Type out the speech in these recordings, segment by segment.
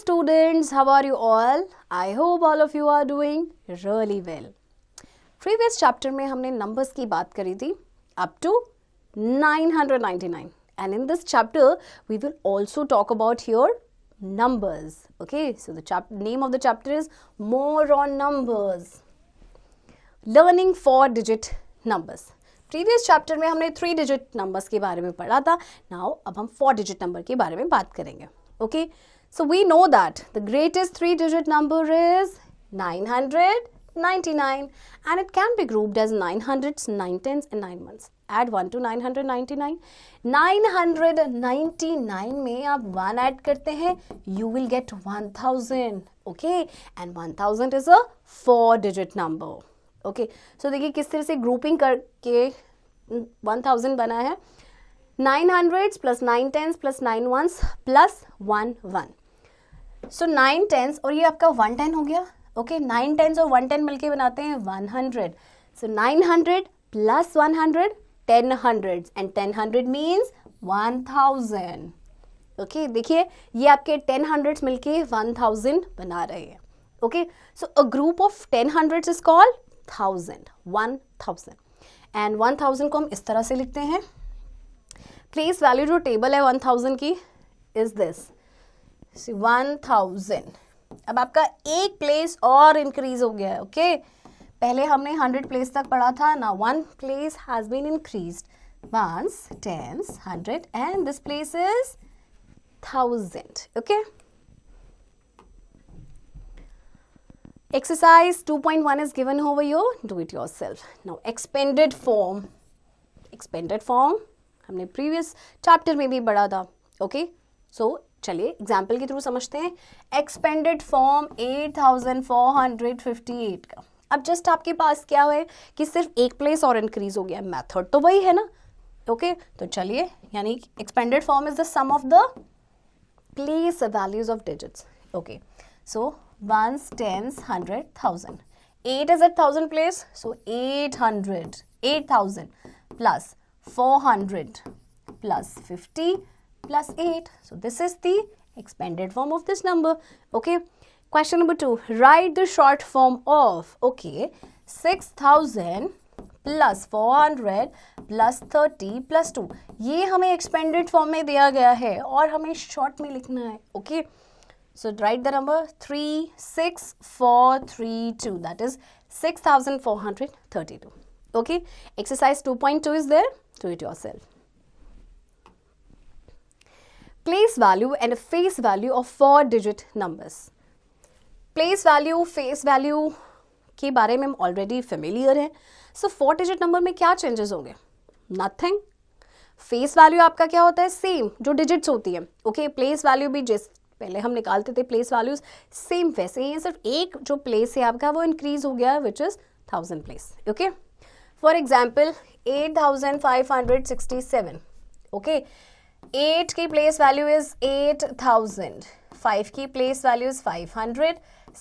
students, how are you all? I hope all of you are doing really well. Previous chapter में हमने numbers की बात करी थी up to 999 and in this chapter we will also talk about your numbers. Okay, so the name of the chapter is More on Numbers. Learning 4-digit numbers. Previous chapter में हमने 3-digit numbers के बारे में पढ़ा था. Now अब हम 4-digit number के बारे में बात करेंगे. Okay, so we know that the greatest 3-digit number is 999 and it can be grouped as 900s, 910s and 9 ones. Add 1 to 999. 999 में आप 1 add करते हैं, you will get 1000. Okay, and 1000 is a 4-digit number. Okay, so देखिए किस तरह से grouping करके 1000 बना है. 900s plus 910s plus 9 ones plus 1 1. So 9 10s और ये आपका 110 हो गया. Okay, 9 10s और 110 मिलके बनाते हैं 100. So 900 plus 100, 10 hundreds and 10 100 means 1000. Okay, देखिए ये आपके 10 hundreds मिलके 1000 बना रहे हैं. Okay, so a group of 10 hundreds is called 1000. And 1000 को हम इस तरह से लिखते हैं. प्लेस वैल्यू जो टेबल है 1000 की इज दिस 1000. अब आपका एक प्लेस और इंक्रीज हो गया है. ओके, पहले हमने 100 प्लेस तक पढ़ा था. Now 1 place has been increased. 1s, 10s, 100 and this place is 1000. Okay, exercise 2.1 is given over here. Do it yourself. Now expanded form हमने प्रीवियस चैप्टर में भी पढ़ा था. ओके, सो चलिए एग्जाम्पल के थ्रू समझते हैं. एक्सपेंडेड फॉर्म 8458 का. अब जस्ट आपके पास क्या है कि सिर्फ एक प्लेस और इंक्रीज हो गया. मेथड तो वही है ना. ओके, तो चलिए, यानी expanded form is the sum of the place values of digits. Okay, so 1s, 10s, 100, 1000. 8 is at 1000 place, so 8000 plus 400 plus 50 plus 8. So this is the expanded form of this number. Okay. Question number 2. Write the short form of, okay, 6000 plus 400 plus 30 plus 2. ये हमें expanded form में दिया गया है और हमें short में लिखना है. Okay. So write the number 36432. That is 6432. Okay. Exercise 2.2 is there. Do it yourself. Place value and face value of 4-digit numbers. Place value, face value के बारे में हम already familiar हैं. So 4-digit number में क्या changes होंगे? Nothing. Face value आपका क्या होता है? Same, जो digits होती है. Okay. Place value भी जिस पहले हम निकालते थे प्लेस वैल्यूज सेम वैसे ही है. सिर्फ एक जो प्लेस है आपका वो इंक्रीज हो गया which is 1000 place. Okay, for example 8567. Okay, 8 की प्लेस वैल्यू इज 8000, 5 की प्लेस वैल्यू इज 500,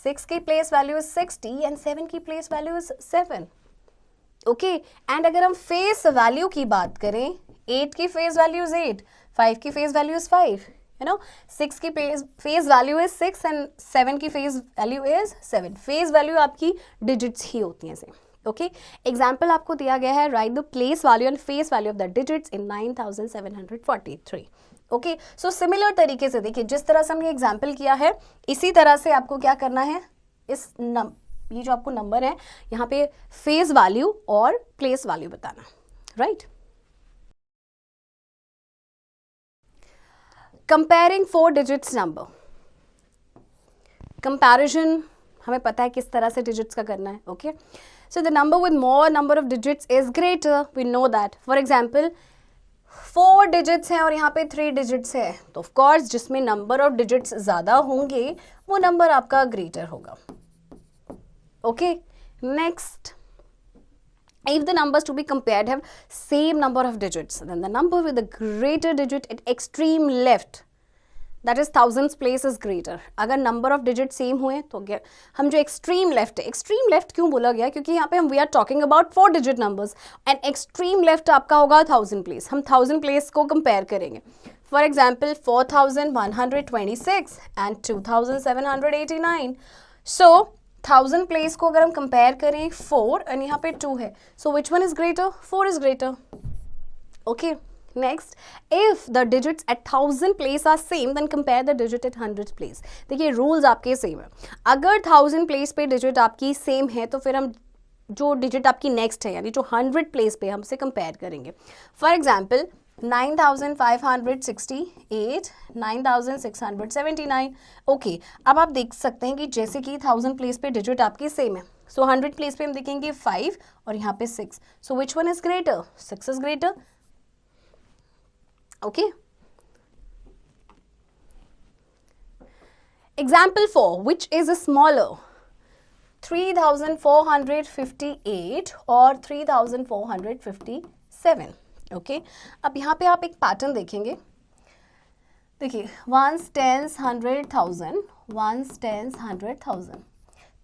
6 की प्लेस वैल्यू इज 60 एंड 7 की place value is 7. Okay, and अगर हम फेस वैल्यू की बात करें, 8 की फेस वैल्यू इज 8, 5 की face value is 5. You know, 6 की फेस वैल्यू इज 6 एंड 7 की face value is 7. Face value आपकी डिजिट्स ही होती हैं सेम. ओके, एग्जाम्पल आपको दिया गया है. Right the place value and face value of the digits in 9743. Okay, so similar तरीके से देखिए, जिस तरह से हमने एग्जाम्पल किया है इसी तरह से आपको क्या करना है. ये जो आपको नंबर है यहाँ पे फेस वैल्यू और प्लेस वैल्यू बताना. Right. Comparing 4 digits number. Comparison हमें पता है किस तरह से digits का करना है. Okay, so the number with more number of digits is greater. We know that. For example, 4 digits हैं और यहाँ पे 3 digits है, तो of course जिसमें number of digits ज़्यादा होंगे वो number आपका greater होगा. Okay, next. If the numbers to be compared have same number of digits, then the number with the greater digit at extreme left that is thousands place is greater. अगर number of digit same हुए तो हम जो extreme left है, extreme left क्यों बोला गया, क्योंकि यहाँ पे हम we are talking about 4 digit numbers and extreme left आपका होगा 1000 प्लेस। हम 1000 प्लेस को कंपेयर करेंगे। For example 4126 and 2789। So 1000 place को अगर हम कंपेयर करें 4 एंड यहाँ पे 2 है, so which one is greater? 4 is greater. Okay, next, if the digits at 1000 place are same then compare the digit at 100 place. देखिए रूल्स आपके सेम है। अगर 1000 प्लेस पे डिजिट आपकी सेम है तो फिर हम जो डिजिट आपकी नेक्स्ट है यानी जो 100 प्लेस पे हमसे कंपेयर करेंगे। For example 9568, 9679। ओके, अब आप देख सकते हैं कि जैसे कि 1000 प्लेस पे डिजिट आपकी सेम है, सो 100 प्लेस पे हम देखेंगे 5 और यहाँ पे 6। So which one is greater? 6 is greater. Okay, example 4, which is smaller 3458 और 3457। ओके, अब यहाँ पे आप एक पैटर्न देखेंगे। देखिए ones, tens, 100,000, ones, tens, 100,000।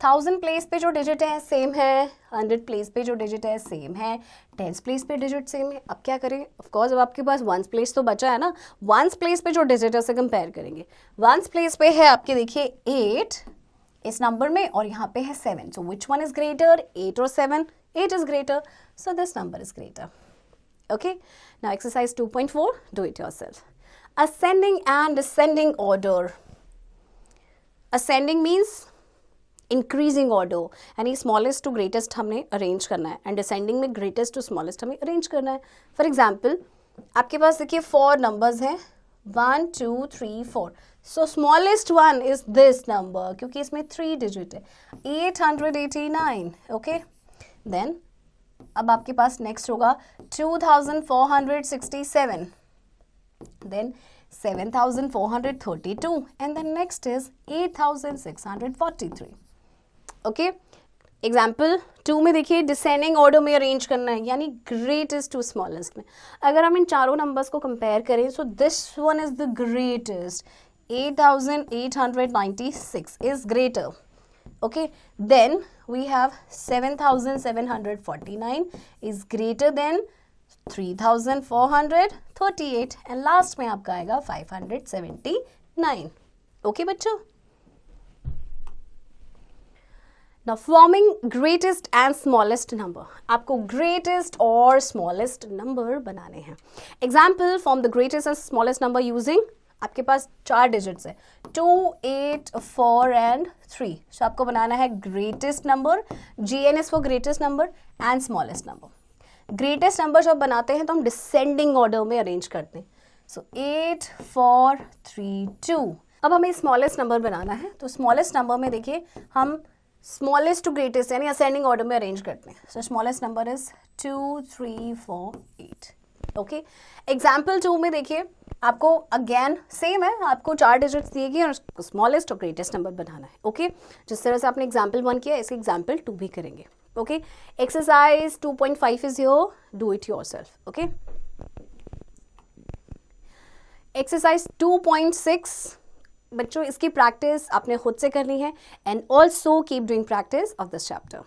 1000 place पे जो डिजिट है सेम है, 100 प्लेस पे जो डिजिट है सेम है, 10 प्लेस पे डिजिट सेम है। अब क्या करें? ऑफ कोर्स अब आपके पास वंस प्लेस तो बचा है ना, वंस प्लेस पे जो डिजिट है उसे कंपेयर करेंगे। वंस प्लेस पे है आपके देखिए 8 इस नंबर में और यहाँ पे है 7। सो विच वन इज ग्रेटर? 8 और 7? 8 is greater, so this number is greater. Okay, now exercise 2.4, do it yourself. Ascending and descending order. Ascending means increasing order, यानी smallest to greatest हमने arrange करना है, and descending में greatest to smallest हमें arrange करना है। For example, आपके पास देखिए 4 numbers हैं, 1 2 3 4। So smallest one is this number क्योंकि इसमें 3 digit है, 889। Okay, then अब आपके पास नेक्स्ट होगा 2467, then 7432 and then next is 8643। Okay, example 2 में देखिए डिसेंडिंग ऑर्डर में अरेंज करना है यानी ग्रेटेस्ट टू स्मॉलेस्ट में। अगर हम इन चारों नंबर्स को कंपेयर करें so this one is the greatest, 8896 is greater. Okay, then we have 7749 is greater than 3438 and last में आपका आएगा 579। Okay बच्चों, now forming greatest and smallest number, आपको greatest और smallest number बनाने हैं। Example, form the greatest and smallest number using, आपके पास 4 digits है 2, 8, 4 एंड 3। सो आपको बनाना है greatest number, GNS for greatest number and smallest number. Greatest number जब बनाते हैं तो हम डिसेंडिंग ऑर्डर में अरेंज करते हैं। सो 8 4 3 2। अब हमें स्मॉलेस्ट नंबर बनाना है तो स्मॉलेस्ट नंबर में देखिए हम स्मॉलेस्ट टू ग्रेटेस्ट यानी असेंडिंग ऑर्डर में अरेंज करते हैं। सो smallest number is 2 3 4 8। Okay, example 2 में देखिए आपको अगेन सेम है, आपको 4 डिजिट्स दिए गए और स्मॉलेस्ट और ग्रेटेस्ट नंबर बनाना है। ओके, जिस तरह से आपने एग्जाम्पल 1 किया ऐसे एग्जाम्पल 2 भी करेंगे। Okay, exercise 2.5 is your, do it yourself. Okay, exercise 2.6 बच्चों इसकी प्रैक्टिस आपने खुद से करनी है and also keep doing practice of this chapter.